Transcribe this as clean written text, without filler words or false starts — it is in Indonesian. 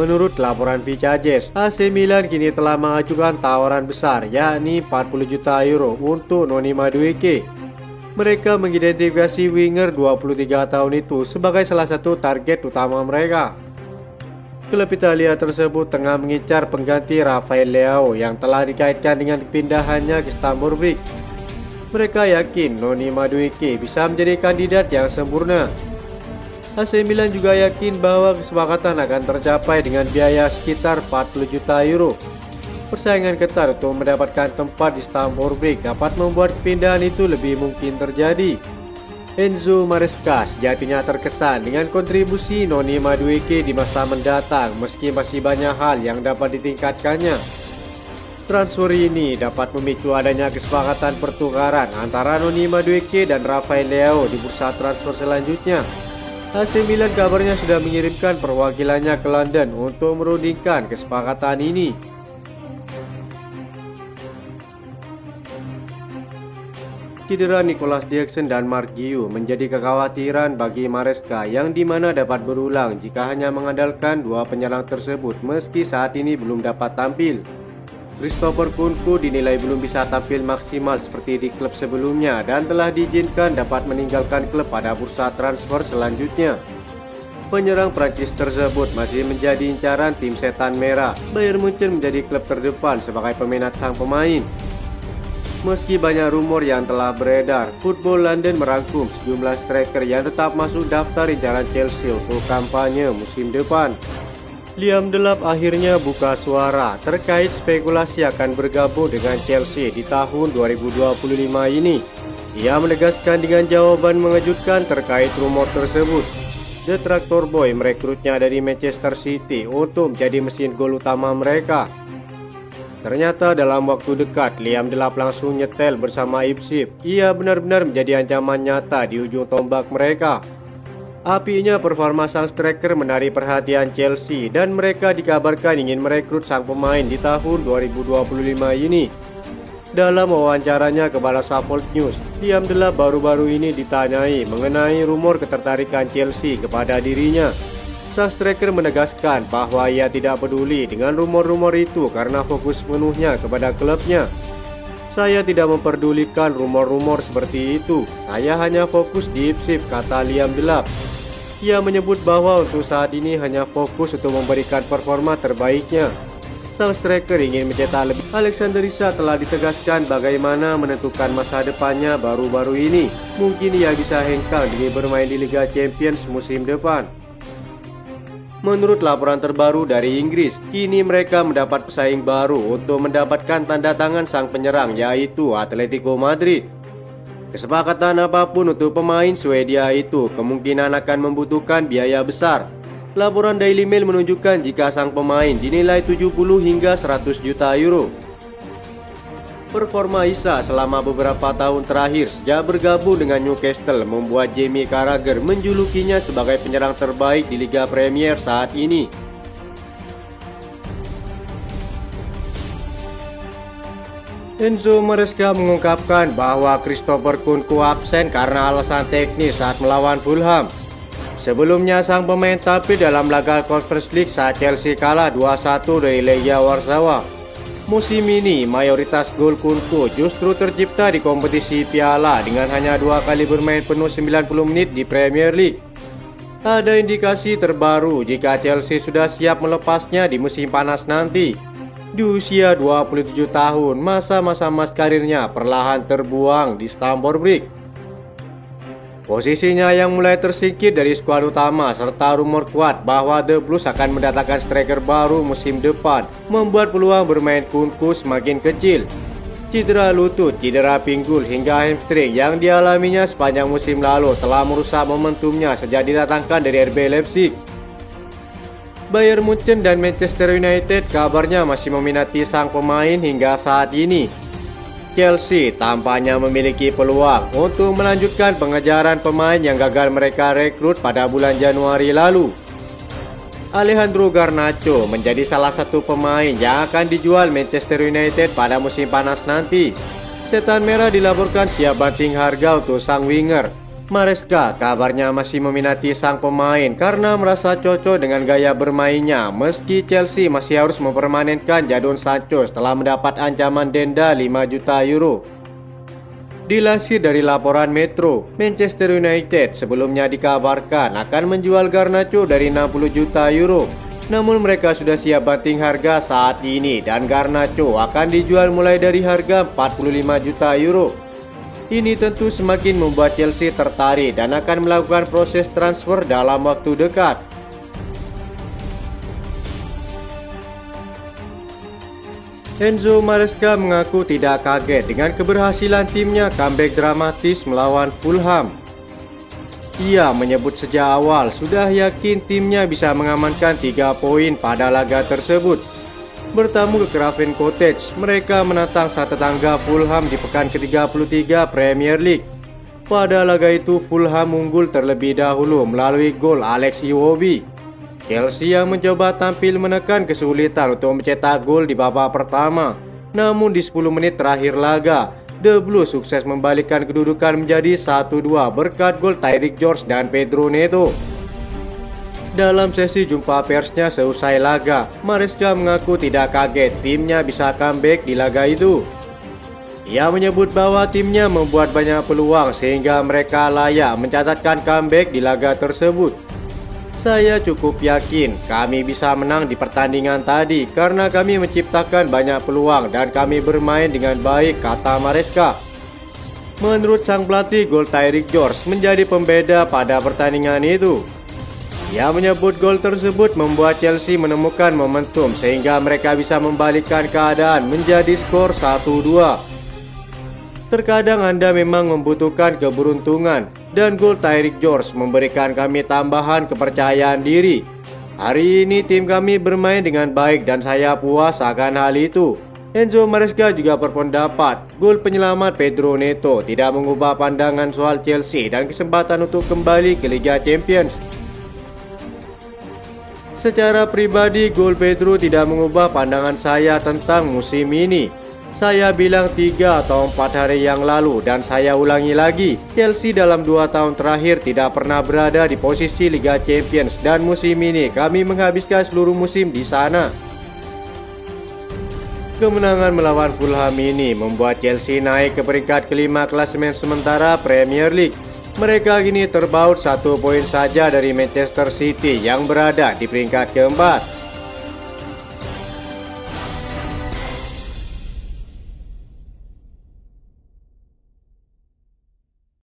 Menurut laporan Vicajes, AC Milan kini telah mengajukan tawaran besar yakni 40 juta euro untuk Noni Madueke. Mereka mengidentifikasi winger 23 tahun itu sebagai salah satu target utama mereka. Klub Italia tersebut tengah mengincar pengganti Rafael Leao yang telah dikaitkan dengan kepindahannya ke Stamford Bridge. Mereka yakin Noni Madueke bisa menjadi kandidat yang sempurna. AC Milan juga yakin bahwa kesepakatan akan tercapai dengan biaya sekitar 40 juta euro. Persaingan ketat untuk mendapatkan tempat di Stamford Bridge dapat membuat kepindahan itu lebih mungkin terjadi. Enzo Maresca sejatinya terkesan dengan kontribusi Noni Madueke di masa mendatang meski masih banyak hal yang dapat ditingkatkannya. Transfer ini dapat memicu adanya kesepakatan pertukaran antara Noni Madueke dan Rafael Leao di bursa transfer selanjutnya. AC Milan kabarnya sudah mengirimkan perwakilannya ke London untuk merundingkan kesepakatan ini. Cedera Nicolas Jackson dan Mark Guiu menjadi kekhawatiran bagi Maresca yang dimana dapat berulang jika hanya mengandalkan dua penyerang tersebut meski saat ini belum dapat tampil. Christopher Nkunku dinilai belum bisa tampil maksimal seperti di klub sebelumnya dan telah diizinkan dapat meninggalkan klub pada bursa transfer selanjutnya. Penyerang Prancis tersebut masih menjadi incaran tim Setan Merah. Bayern Munchen menjadi klub terdepan sebagai peminat sang pemain. Meski banyak rumor yang telah beredar, Football London merangkum sejumlah striker yang tetap masuk daftar incaran Chelsea untuk kampanye musim depan. Liam Delap akhirnya buka suara terkait spekulasi akan bergabung dengan Chelsea di tahun 2025 ini. Ia menegaskan dengan jawaban mengejutkan terkait rumor tersebut. The Tractor Boy merekrutnya dari Manchester City untuk menjadi mesin gol utama mereka. Ternyata dalam waktu dekat, Liam Delap langsung nyetel bersama Ipswich. Ia benar-benar menjadi ancaman nyata di ujung tombak mereka. Apinya performa sang striker menarik perhatian Chelsea dan mereka dikabarkan ingin merekrut sang pemain di tahun 2025 ini. Dalam wawancaranya kepada Suffolk News, Liam Delap baru-baru ini ditanyai mengenai rumor ketertarikan Chelsea kepada dirinya. Sang striker menegaskan bahwa ia tidak peduli dengan rumor-rumor itu karena fokus penuhnya kepada klubnya. Saya tidak memperdulikan rumor-rumor seperti itu. Saya hanya fokus di Ipswich, kata Liam Delap. Ia menyebut bahwa untuk saat ini hanya fokus untuk memberikan performa terbaiknya. Sang striker ingin mencetak lebih. Alexander Isak telah ditegaskan bagaimana menentukan masa depannya baru-baru ini. Mungkin ia bisa hengkang demi bermain di Liga Champions musim depan. Menurut laporan terbaru dari Inggris, kini mereka mendapat pesaing baru untuk mendapatkan tanda tangan sang penyerang yaitu Atletico Madrid. Kesepakatan apapun untuk pemain Swedia itu kemungkinan akan membutuhkan biaya besar. Laporan Daily Mail menunjukkan jika sang pemain dinilai 70 hingga 100 juta euro. Performa Isak selama beberapa tahun terakhir sejak bergabung dengan Newcastle membuat Jamie Carragher menjulukinya sebagai penyerang terbaik di Liga Premier saat ini. Enzo Maresca mengungkapkan bahwa Christopher Nkunku absen karena alasan teknis saat melawan Fulham. Sebelumnya sang pemain tampil dalam laga Conference League saat Chelsea kalah 2-1 dari Legia Warsawa. Musim ini, mayoritas gol Nkunku justru tercipta di kompetisi Piala dengan hanya 2 kali bermain penuh 90 menit di Premier League. Ada indikasi terbaru jika Chelsea sudah siap melepasnya di musim panas nanti. Di usia 27 tahun, masa-masa emas karirnya perlahan terbuang di Stamford Bridge. Posisinya yang mulai tersingkir dari skuad utama serta rumor kuat bahwa The Blues akan mendatangkan striker baru musim depan membuat peluang bermain Nkunku semakin kecil. Cedera lutut, cedera pinggul hingga hamstring yang dialaminya sepanjang musim lalu telah merusak momentumnya sejak didatangkan dari RB Leipzig. Bayern Munchen dan Manchester United kabarnya masih meminati sang pemain hingga saat ini. Chelsea tampaknya memiliki peluang untuk melanjutkan pengejaran pemain yang gagal mereka rekrut pada bulan Januari lalu. Alejandro Garnacho menjadi salah satu pemain yang akan dijual Manchester United pada musim panas nanti. Setan Merah dilaporkan siap banting harga untuk sang winger. Maresca kabarnya masih meminati sang pemain karena merasa cocok dengan gaya bermainnya, meski Chelsea masih harus mempermanenkan Jadon Sancho setelah mendapat ancaman denda 5 juta euro. Dilansir dari laporan Metro, Manchester United sebelumnya dikabarkan akan menjual Garnacho dari 60 juta euro. Namun mereka sudah siap banting harga saat ini dan Garnacho akan dijual mulai dari harga 45 juta euro. Ini tentu semakin membuat Chelsea tertarik dan akan melakukan proses transfer dalam waktu dekat. Enzo Maresca mengaku tidak kaget dengan keberhasilan timnya comeback dramatis melawan Fulham. Ia menyebut sejak awal sudah yakin timnya bisa mengamankan 3 poin pada laga tersebut. Bertamu ke Craven Cottage, mereka menantang sang tetangga Fulham di pekan ke-33 Premier League. Pada laga itu Fulham unggul terlebih dahulu melalui gol Alex Iwobi. Chelsea yang mencoba tampil menekan kesulitan untuk mencetak gol di babak pertama. Namun di 10 menit terakhir laga, The Blues sukses membalikkan kedudukan menjadi 1-2 berkat gol Tyrick George dan Pedro Neto. Dalam sesi jumpa persnya seusai laga, Maresca mengaku tidak kaget timnya bisa comeback di laga itu. Ia menyebut bahwa timnya membuat banyak peluang sehingga mereka layak mencatatkan comeback di laga tersebut. Saya cukup yakin kami bisa menang di pertandingan tadi karena kami menciptakan banyak peluang dan kami bermain dengan baik, kata Maresca. Menurut sang pelatih, gol Tyrick George menjadi pembeda pada pertandingan itu. Ia menyebut gol tersebut membuat Chelsea menemukan momentum sehingga mereka bisa membalikkan keadaan menjadi skor 1-2. Terkadang Anda memang membutuhkan keberuntungan dan gol Tyrick George memberikan kami tambahan kepercayaan diri. Hari ini tim kami bermain dengan baik dan saya puas akan hal itu. Enzo Maresca juga berpendapat gol penyelamat Pedro Neto tidak mengubah pandangan soal Chelsea dan kesempatan untuk kembali ke Liga Champions. Secara pribadi, gol Pedro tidak mengubah pandangan saya tentang musim ini. Saya bilang 3 atau 4 hari yang lalu dan saya ulangi lagi. Chelsea dalam 2 tahun terakhir tidak pernah berada di posisi Liga Champions dan musim ini kami menghabiskan seluruh musim di sana. Kemenangan melawan Fulham ini membuat Chelsea naik ke peringkat kelima klasemen sementara Premier League. Mereka kini terpaut 1 poin saja dari Manchester City yang berada di peringkat keempat.